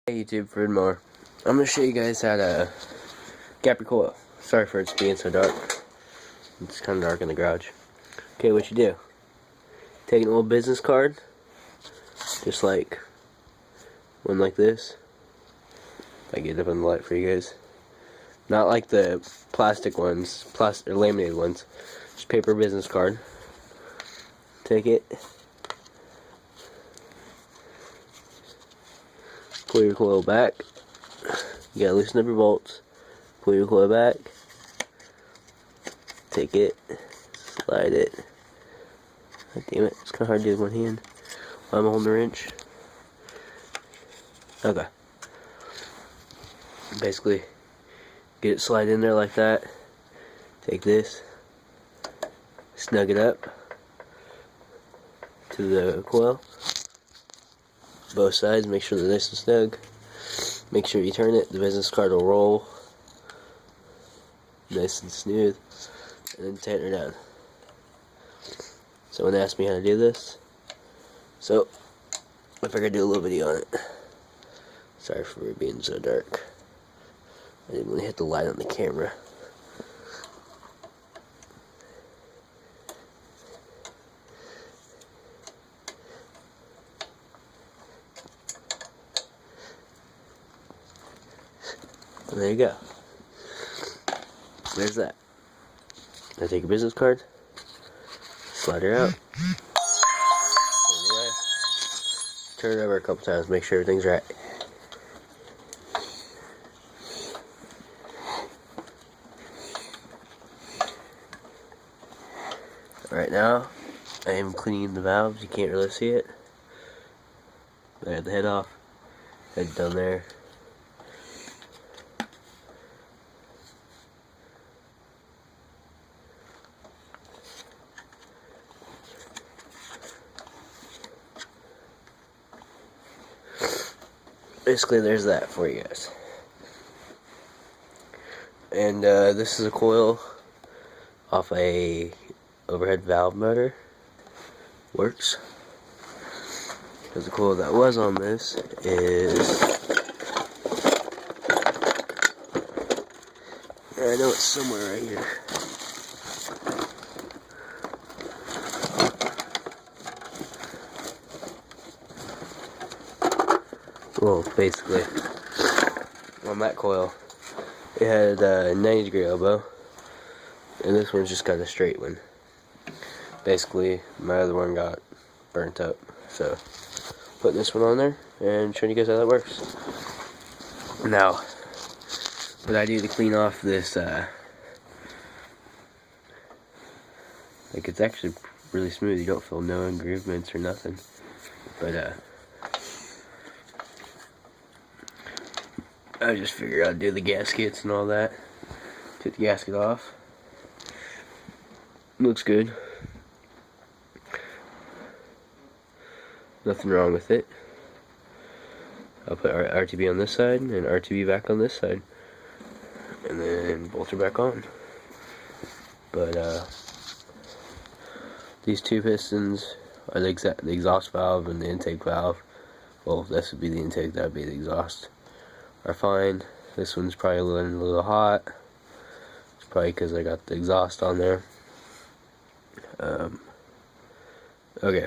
Hey YouTube, for more. I'm going to show you guys how to gap your coil. Sorry for it being so dark. It's kind of dark in the garage. Okay, what you do. Take an old business card. Just like one like this. If I get up on the light for you guys. Not like the plastic ones, or laminated ones. Just paper business card. Take it. Pull your coil back. You gotta loosen up your bolts. Pull your coil back. Take it. Slide it. God damn it, it's kinda hard to do with one hand while I'm holding the wrench. Okay. Basically, get it slide in there like that. Take this. Snug it up to the coil. Both sides, make sure they're nice and snug. Make sure you turn it, the business card will roll nice and smooth, and then tighten her down. Someone asked me how to do this, so I figured I'd do a little video on it. Sorry for it being so dark. I didn't really hit the light on the camera. And there you go. There's that. Now take your business card, slide her out, turn it over a couple times, make sure everything's right. Right now, I am cleaning the valves. You can't really see it. I had the head off, head down there. Basically, there's that for you guys. And this is a coil off a overhead valve motor. Works. Because the coil that was on this is, I know it's somewhere right here. Well, basically, on that coil, it had a 90-degree elbow, and this one's just got a straight one. Basically, my other one got burnt up, so putting this one on there and showing you guys how that works. Now, what I do to clean off this, like, it's actually really smooth. You don't feel no engravements or nothing, but I just figured I'd do the gaskets and all that. Took the gasket off. Looks good. Nothing wrong with it. I'll put RTB on this side and RTB back on this side. And then bolt her back on. But these two pistons are the exhaust valve and the intake valve. Well, this would be the intake, that would be the exhaust. Are fine. This one's probably a little hot. It's probably because I got the exhaust on there. Okay,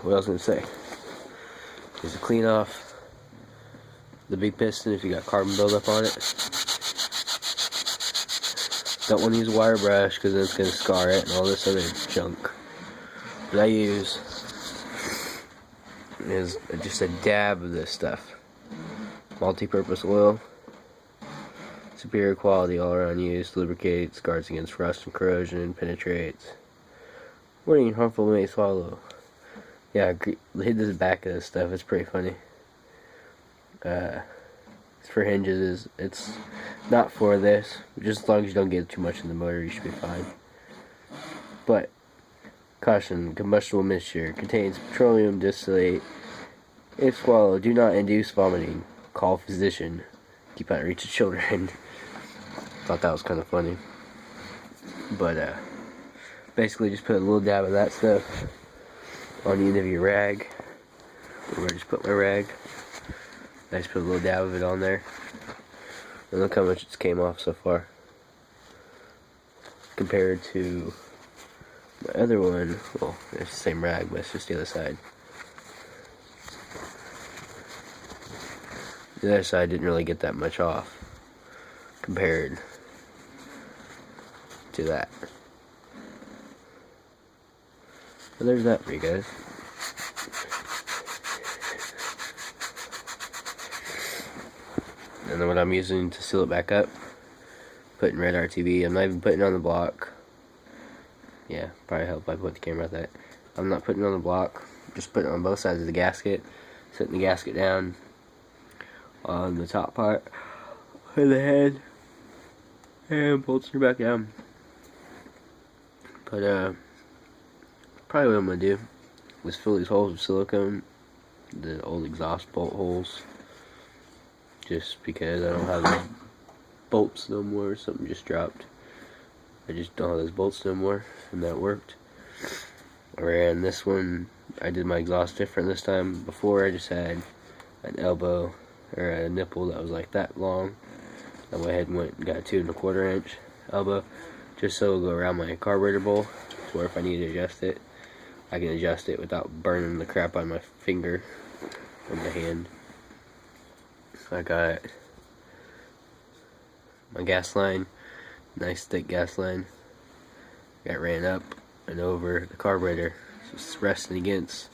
what I was going to say is to clean off the big piston if you got carbon buildup on it. Don't want to use a wire brush because then it's going to scar it and all this other junk. What I use is just a dab of this stuff. Multi-purpose oil. Superior quality all around use, lubricates, guards against rust and corrosion, penetrates. Warning, harmful may swallow. Yeah, hit the back of this stuff, it's pretty funny. It's for hinges, it's not for this, just as long as you don't get too much in the motor, you should be fine. But, caution, combustible mixture, contains petroleum distillate. If swallowed, do not induce vomiting. Call physician. Keep out of reach of children. Thought that was kind of funny. But basically just put a little dab of that stuff on the end of your rag. Where I just put my rag. I just put a little dab of it on there. And look how much it's came off so far. Compared to my other one, well, it's the same rag, but it's just the other side. The other side didn't really get that much off compared to that. So there's that for you guys. And then what I'm using to seal it back up, putting red RTV. I'm not even putting it on the block. Yeah, probably help if I put the camera at that. I'm not putting it on the block, just putting it on both sides of the gasket, setting the gasket down on the top part of the head, and bolting it back down. But probably what I'm gonna do is fill these holes with silicone, the old exhaust bolt holes, just because I don't have those bolts no more. Something just dropped. I just don't have those bolts no more, and that worked. I ran this one. I did my exhaust different this time. Before I just had an elbow or a nipple that was like that long. I went ahead and got a 2 1/4 inch elbow, just so it'll go around my carburetor bowl, to where if I need to adjust it, I can adjust it without burning the crap on my finger or my hand. I got my gas line, nice thick gas line. Got ran up and over the carburetor, just resting against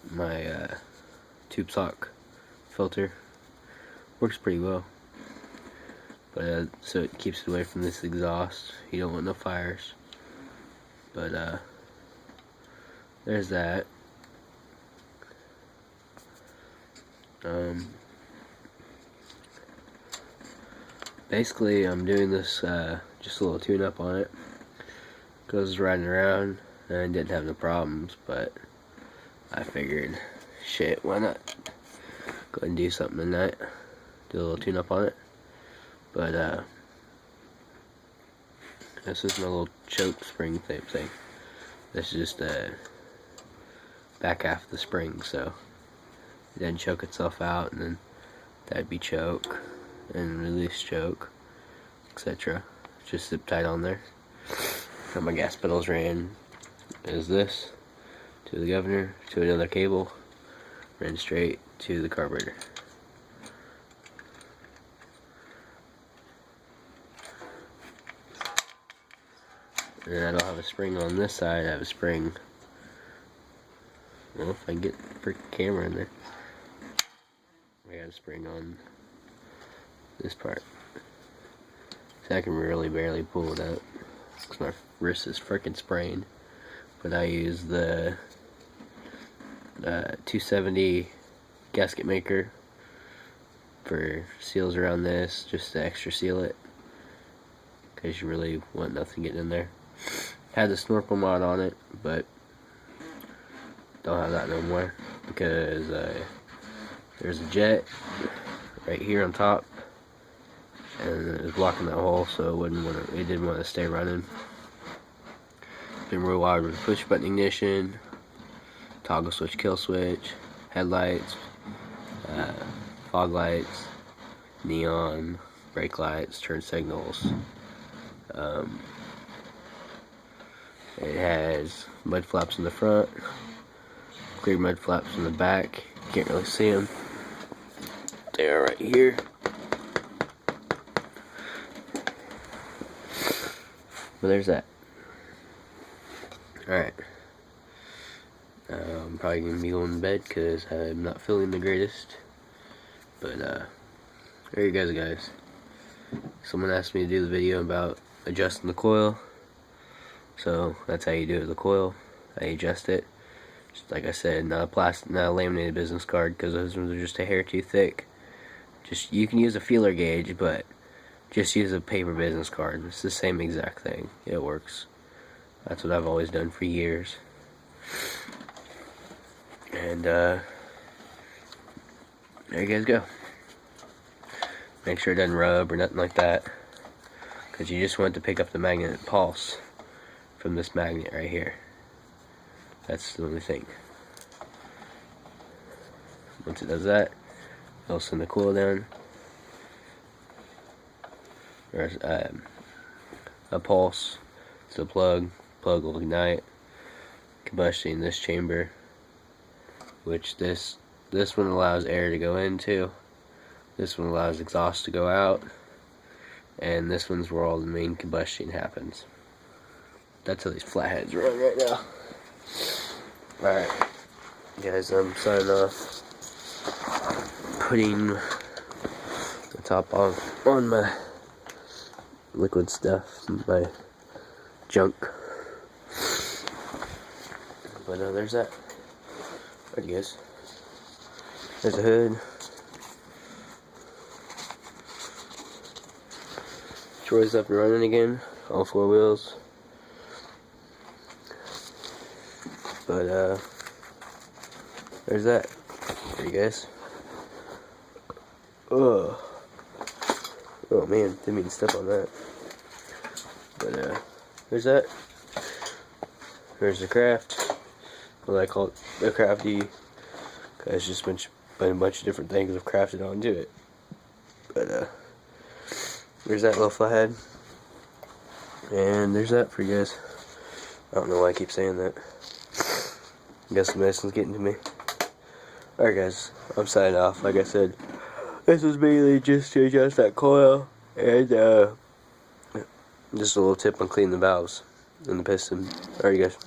my tube sock filter. Works pretty well, but so it keeps it away from this exhaust. You don't want no fires. But there's that. Basically, I'm doing this just a little tune-up on it. Goes riding around, and I didn't have no problems, but I figured, shit, why not go ahead and do something tonight. Do a little tune-up on it. But this is my little choke spring type thing. This is just the back half of the spring, so it doesn't choke itself out, and then that'd be choke and release choke, etc. Just zip tight on there. How my gas pedals ran is this to the governor, to another cable, ran straight to the carburetor. And I don't have a spring on this side. I have a spring. Well, if I can get the freaking camera in there, I got a spring on this part, so I can really barely pull it out because my wrist is freaking sprained. But I use the 270 gasket maker for seals around this, just to extra seal it, because you really want nothing getting in there. Had the snorkel mod on it, but don't have that no more, because there's a jet right here on top, and it was blocking that hole, so it didn't want to stay running. Been rewired with push button ignition, toggle switch, kill switch, headlights, fog lights, neon, brake lights, turn signals. It has mud flaps in the front, clear mud flaps in the back. You can't really see them. They are right here. But there's that. Alright. I'm probably going to be going to bed because I'm not feeling the greatest. But there you guys. Someone asked me to do the video about adjusting the coil. So that's how you do it with the coil. How you adjust it. Just like I said, not a laminated business card, because those ones are just a hair too thick. Just, you can use a feeler gauge, but just use a paper business card. It's the same exact thing. It works. That's what I've always done for years. And there you guys go. Make sure it doesn't rub or nothing like that, because you just want to pick up the magnetic pulse from this magnet right here. That's the only thing. Once it does that, it'll send the coil down. There's a pulse. It's a plug. Plug will ignite combustion in this chamber, which this one allows air to go into. This one allows exhaust to go out, and this one's where all the main combustion happens. That's how these flatheads run right now. Alright, guys, I'm signing off. Putting the top off on my liquid stuff, my junk. But there's that. Alright, guys. There's a hood. Troy's up and running again, all 4 wheels. But there's that for you guys. Oh man, didn't mean to step on that. But there's that. There's the craft. What I call it, the crafty. Cause just been a bunch of different things I've crafted onto it. But there's that little flathead. And there's that for you guys. I don't know why I keep saying that. I guess the medicine's getting to me. Alright guys, I'm signing off. Like I said, this was mainly just to adjust that coil and just a little tip on cleaning the valves and the piston. Alright guys.